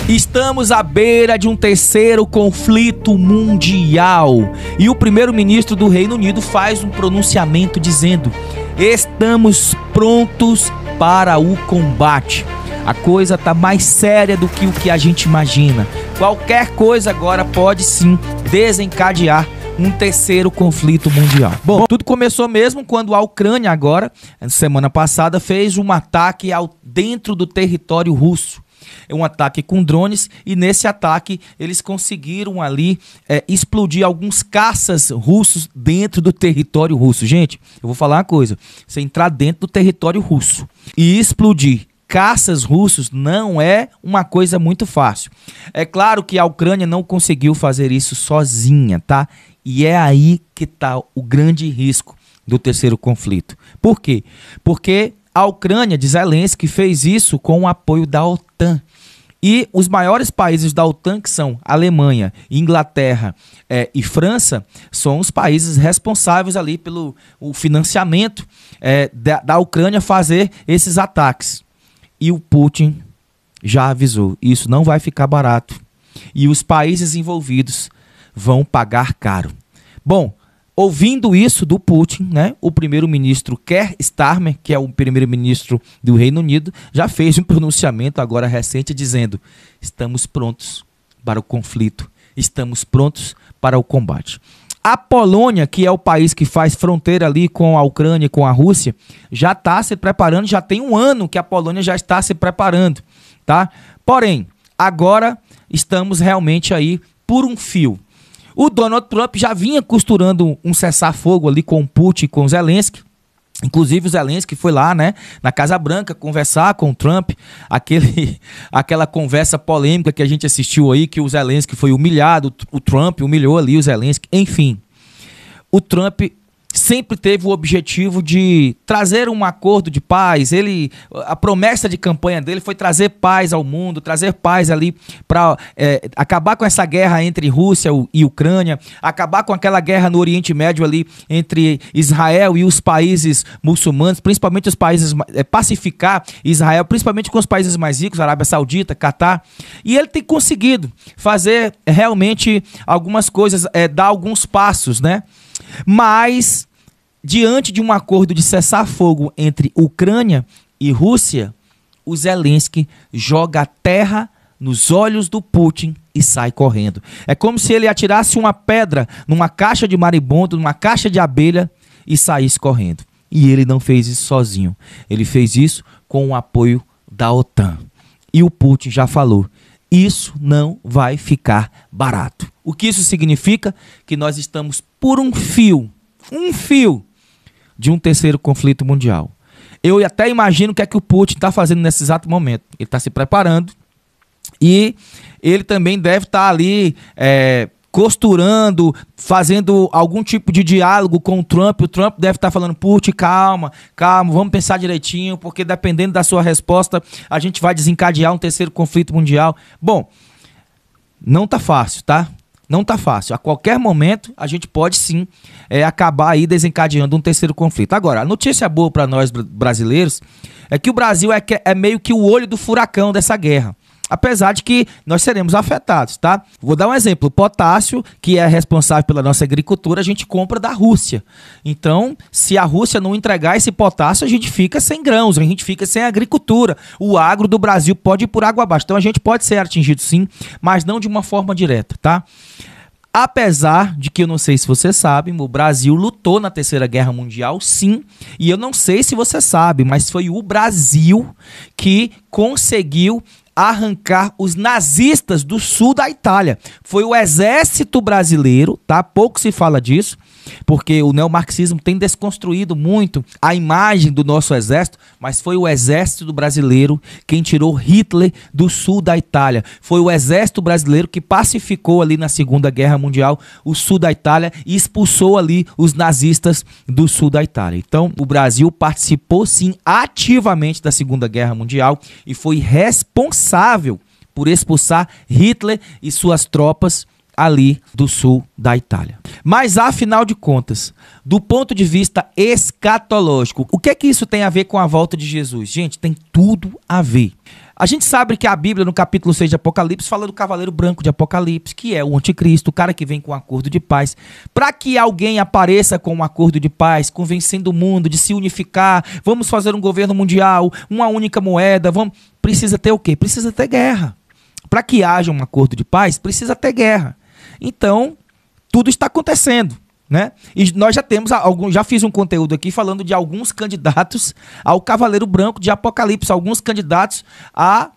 Estamos à beira de um terceiro conflito mundial e o primeiro-ministro do Reino Unido faz um pronunciamento dizendo: estamos prontos para o combate. A coisa está mais séria do que o que a gente imagina. Qualquer coisa agora pode sim desencadear um terceiro conflito mundial. Bom, tudo começou mesmo quando a Ucrânia agora, semana passada, fez um ataque dentro do território russo. Um ataque com drones, e nesse ataque eles conseguiram ali explodir alguns caças russos dentro do território russo. Gente, eu vou falar uma coisa: você entrar dentro do território russo e explodir caças russos não é uma coisa muito fácil. É claro que a Ucrânia não conseguiu fazer isso sozinha, tá? E é aí que está o grande risco do terceiro conflito. Por quê? Porque a Ucrânia de Zelensky fez isso com o apoio da OTAN. E os maiores países da OTAN, que são Alemanha, Inglaterra e França, são os países responsáveis ali pelo financiamento da Ucrânia fazer esses ataques. E o Putin já avisou: isso não vai ficar barato. E os países envolvidos vão pagar caro. Bom, ouvindo isso do Putin, né, o primeiro-ministro Keir Starmer, que é o primeiro-ministro do Reino Unido, já fez um pronunciamento agora recente dizendo: estamos prontos para o conflito, estamos prontos para o combate. A Polônia, que é o país que faz fronteira ali com a Ucrânia e com a Rússia, já está se preparando, já tem um ano que a Polônia já está se preparando, tá? Porém, agora estamos realmente aí por um fio. O Donald Trump já vinha costurando um cessar-fogo ali com o Putin e com o Zelensky. Inclusive o Zelensky foi lá, né, na Casa Branca conversar com o Trump, aquela conversa polêmica que a gente assistiu aí, que o Zelensky foi humilhado, o Trump humilhou ali o Zelensky. Enfim, o Trump sempre teve o objetivo de trazer um acordo de paz. A promessa de campanha dele foi trazer paz ao mundo, trazer paz ali para acabar com essa guerra entre Rússia e Ucrânia, acabar com aquela guerra no Oriente Médio ali entre Israel e os países muçulmanos, principalmente os países, pacificar Israel, principalmente com os países mais ricos, Arábia Saudita, Catar. E ele tem conseguido fazer realmente algumas coisas, dar alguns passos, né? Mas, diante de um acordo de cessar-fogo entre Ucrânia e Rússia, o Zelensky joga a terra nos olhos do Putin e sai correndo. É como se ele atirasse uma pedra numa caixa de marimbondo, numa caixa de abelha, e saísse correndo. E ele não fez isso sozinho. Ele fez isso com o apoio da OTAN. E o Putin já falou: isso não vai ficar barato. O que isso significa? Que nós estamos por um fio de um terceiro conflito mundial. Eu até imagino o que é que o Putin está fazendo nesse exato momento. Ele está se preparando e ele também deve estar ali costurando, fazendo algum tipo de diálogo com o Trump. O Trump deve estar falando: Putin, calma, vamos pensar direitinho, porque dependendo da sua resposta, a gente vai desencadear um terceiro conflito mundial. Bom, não tá fácil, tá? Não tá fácil. A qualquer momento a gente pode sim acabar aí desencadeando um terceiro conflito. Agora, a notícia boa para nós brasileiros é que o Brasil é meio que o olho do furacão dessa guerra. Apesar de que nós seremos afetados, tá? Vou dar um exemplo. O potássio, que é responsável pela nossa agricultura, a gente compra da Rússia. Então, se a Rússia não entregar esse potássio, a gente fica sem grãos, a gente fica sem agricultura. O agro do Brasil pode ir por água abaixo. Então, a gente pode ser atingido sim, mas não de uma forma direta, tá? Apesar de que eu não sei se você sabe, o Brasil lutou na Terceira Guerra Mundial, sim. E eu não sei se você sabe, mas foi o Brasil que conseguiu arrancar os nazistas do sul da Itália. Foi o exército brasileiro, tá? Pouco se fala disso, porque o neomarxismo tem desconstruído muito a imagem do nosso exército, mas foi o exército brasileiro quem tirou Hitler do sul da Itália. Foi o exército brasileiro que pacificou ali na Segunda Guerra Mundial o sul da Itália e expulsou ali os nazistas do sul da Itália. Então, o Brasil participou sim ativamente da Segunda Guerra Mundial e foi responsável por expulsar Hitler e suas tropas ali do sul da Itália. Mas, afinal de contas, do ponto de vista escatológico, o que é que isso tem a ver com a volta de Jesus? Gente, tem tudo a ver. A gente sabe que a Bíblia, no capítulo 6 de Apocalipse, fala do cavaleiro branco de Apocalipse, que é o anticristo, o cara que vem com um acordo de paz. Para que alguém apareça com um acordo de paz, convencendo o mundo de se unificar, vamos fazer um governo mundial, uma única moeda, precisa ter o quê? Precisa ter guerra. Para que haja um acordo de paz, precisa ter guerra. Então, tudo está acontecendo, né? E nós já fiz um conteúdo aqui falando de alguns candidatos ao Cavaleiro Branco de Apocalipse, alguns candidatos ao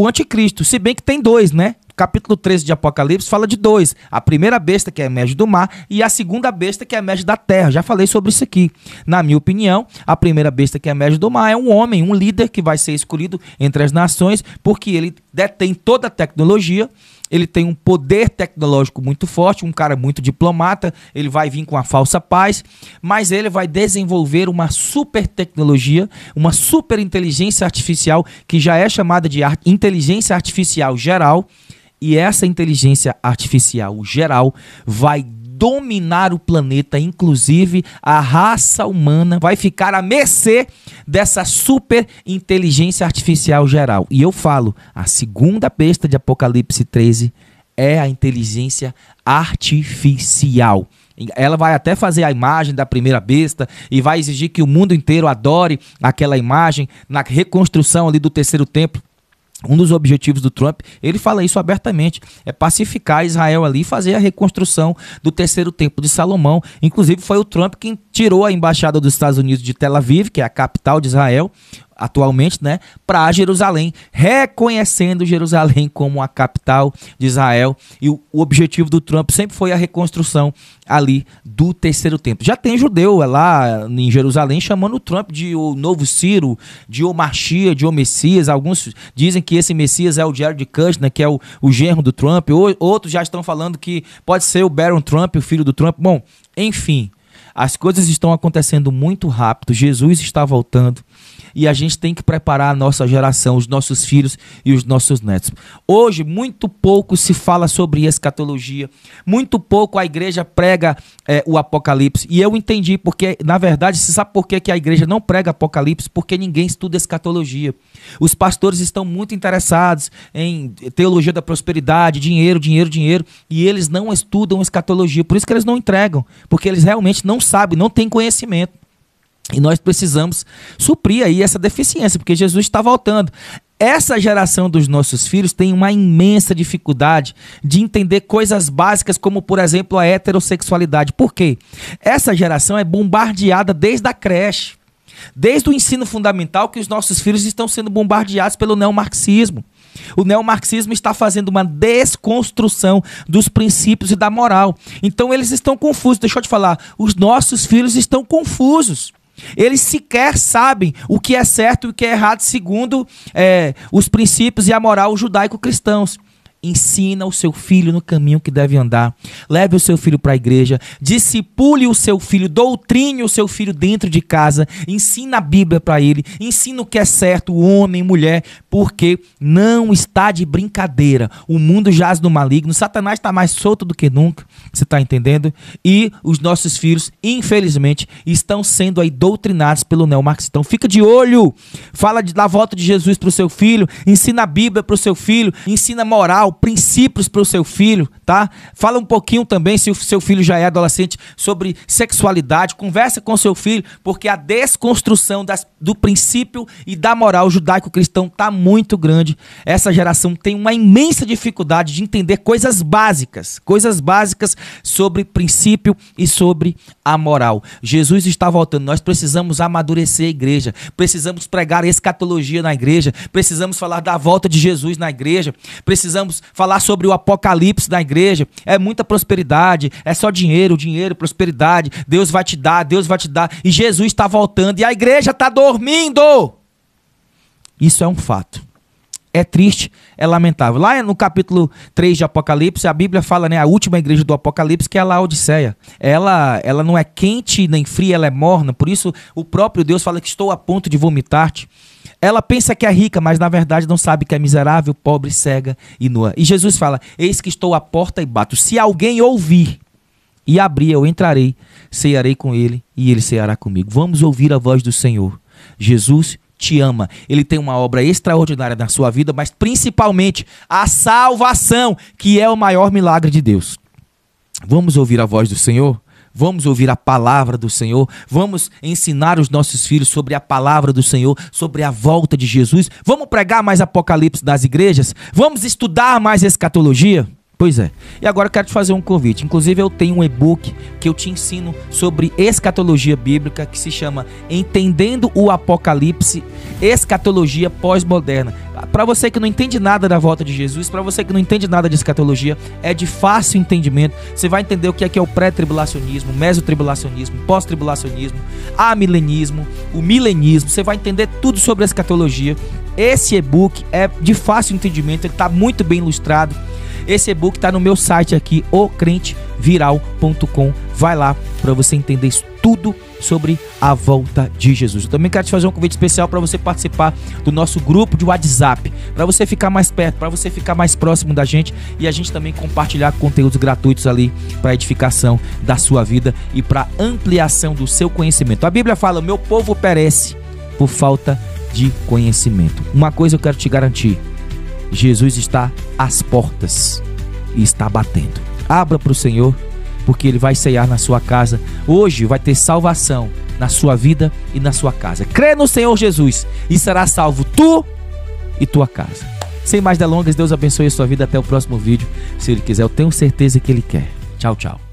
anticristo, se bem que tem dois, né? Capítulo 13 de Apocalipse fala de dois. A primeira besta, que é a Mege do mar, e a segunda besta, que é a Mege da terra. Já falei sobre isso aqui. Na minha opinião, a primeira besta, que é a Mege do mar, é um homem, um líder que vai ser escolhido entre as nações, porque ele detém toda a tecnologia, ele tem um poder tecnológico muito forte, um cara muito diplomata, ele vai vir com a falsa paz, mas ele vai desenvolver uma super tecnologia, uma super inteligência artificial, que já é chamada de inteligência artificial geral, e essa inteligência artificial geral vai dominar o planeta, inclusive a raça humana vai ficar à mercê dessa super inteligência artificial geral. E eu falo, a segunda besta de Apocalipse 13 é a inteligência artificial. Ela vai até fazer a imagem da primeira besta e vai exigir que o mundo inteiro adore aquela imagem na reconstrução ali do terceiro templo. Um dos objetivos do Trump, ele fala isso abertamente, é pacificar Israel ali e fazer a reconstrução do terceiro templo de Salomão. Inclusive foi o Trump quem tirou a embaixada dos Estados Unidos de Tel Aviv, que é a capital de Israel atualmente, né, para Jerusalém, reconhecendo Jerusalém como a capital de Israel. E o objetivo do Trump sempre foi a reconstrução ali do terceiro templo. Já tem judeu lá em Jerusalém chamando o Trump de o novo Ciro, de o Mashiach, de o Messias. Alguns dizem que esse Messias é o Jared Kushner, que é o genro do Trump. Outros já estão falando que pode ser o Barron Trump, o filho do Trump. Bom, enfim, as coisas estão acontecendo muito rápido. Jesus está voltando. E a gente tem que preparar a nossa geração, os nossos filhos e os nossos netos. Hoje, muito pouco se fala sobre escatologia. Muito pouco a igreja prega o Apocalipse. E eu entendi, porque, na verdade, você sabe por que a igreja não prega Apocalipse? Porque ninguém estuda escatologia. Os pastores estão muito interessados em teologia da prosperidade, dinheiro, dinheiro, dinheiro. E eles não estudam escatologia. Por isso que eles não entregam. Porque eles realmente não sabem, não têm conhecimento. E nós precisamos suprir aí essa deficiência, porque Jesus está voltando. Essa geração dos nossos filhos tem uma imensa dificuldade de entender coisas básicas, como, por exemplo, a heterossexualidade. Por quê? Essa geração é bombardeada desde a creche, desde o ensino fundamental, que os nossos filhos estão sendo bombardeados pelo neomarxismo. O neomarxismo está fazendo uma desconstrução dos princípios e da moral. Então eles estão confusos. Deixa eu te falar, os nossos filhos estão confusos. Eles sequer sabem o que é certo e o que é errado segundo os princípios e a moral judaico-cristãos. Ensina o seu filho no caminho que deve andar. Leve o seu filho para a igreja. Discipule o seu filho. Doutrine o seu filho dentro de casa. Ensina a Bíblia para ele. Ensina o que é certo, homem, mulher. Porque não está de brincadeira. O mundo jaz no maligno. Satanás está mais solto do que nunca. Você está entendendo? E os nossos filhos, infelizmente, estão sendo aí doutrinados pelo neomarxismo. Então fica de olho. Fala da volta de Jesus para o seu filho. Ensina a Bíblia para o seu filho. Ensina moral, princípios para o seu filho, tá? Fala um pouquinho também, se o seu filho já é adolescente, sobre sexualidade. Conversa com o seu filho, porque a desconstrução do princípio e da moral judaico-cristão está muito grande. Essa geração tem uma imensa dificuldade de entender coisas básicas sobre princípio e sobre a moral. Jesus está voltando. Nós precisamos amadurecer a igreja, precisamos pregar escatologia na igreja, precisamos falar da volta de Jesus na igreja, precisamos falar sobre o Apocalipse da igreja. É muita prosperidade, é só dinheiro, dinheiro, prosperidade. Deus vai te dar, Deus vai te dar. E Jesus está voltando e a igreja está dormindo. Isso é um fato. É triste, é lamentável. Lá no capítulo 3 de Apocalipse, a Bíblia fala, né, a última igreja do Apocalipse, que é a Laodiceia. Ela não é quente nem fria, ela é morna. Por isso o próprio Deus fala que estou a ponto de vomitar-te. Ela pensa que é rica, mas na verdade não sabe que é miserável, pobre, cega e nua. E Jesus fala, eis que estou à porta e bato. Se alguém ouvir e abrir, eu entrarei, cearei com ele e ele ceará comigo. Vamos ouvir a voz do Senhor. Jesus te ama. Ele tem uma obra extraordinária na sua vida, mas principalmente a salvação, que é o maior milagre de Deus. Vamos ouvir a voz do Senhor? Vamos ouvir a palavra do Senhor? Vamos ensinar os nossos filhos sobre a palavra do Senhor, sobre a volta de Jesus? Vamos pregar mais Apocalipse nas igrejas? Vamos estudar mais escatologia? Pois é. E agora eu quero te fazer um convite. Inclusive eu tenho um e-book que eu te ensino sobre escatologia bíblica, que se chama Entendendo o Apocalipse, Escatologia Pós-Moderna. Para você que não entende nada da volta de Jesus, para você que não entende nada de escatologia, é de fácil entendimento. Você vai entender o que é o pré-tribulacionismo, mesotribulacionismo, pós-tribulacionismo, amilenismo, o milenismo. Você vai entender tudo sobre a escatologia. Esse e-book é de fácil entendimento, ele está muito bem ilustrado. Esse e-book está no meu site aqui, ocrenteviral.com. Vai lá para você entender tudo sobre a volta de Jesus. Eu também quero te fazer um convite especial para você participar do nosso grupo de WhatsApp, para você ficar mais perto, para você ficar mais próximo da gente e a gente também compartilhar conteúdos gratuitos ali para edificação da sua vida e para ampliação do seu conhecimento. A Bíblia fala: meu povo perece por falta de conhecimento. Uma coisa eu quero te garantir: Jesus está às portas e está batendo. Abra para o Senhor, porque Ele vai ceiar na sua casa. Hoje vai ter salvação na sua vida e na sua casa. Crê no Senhor Jesus e será salvo tu e tua casa. Sem mais delongas, Deus abençoe a sua vida. Até o próximo vídeo. Se Ele quiser, eu tenho certeza que Ele quer. Tchau, tchau.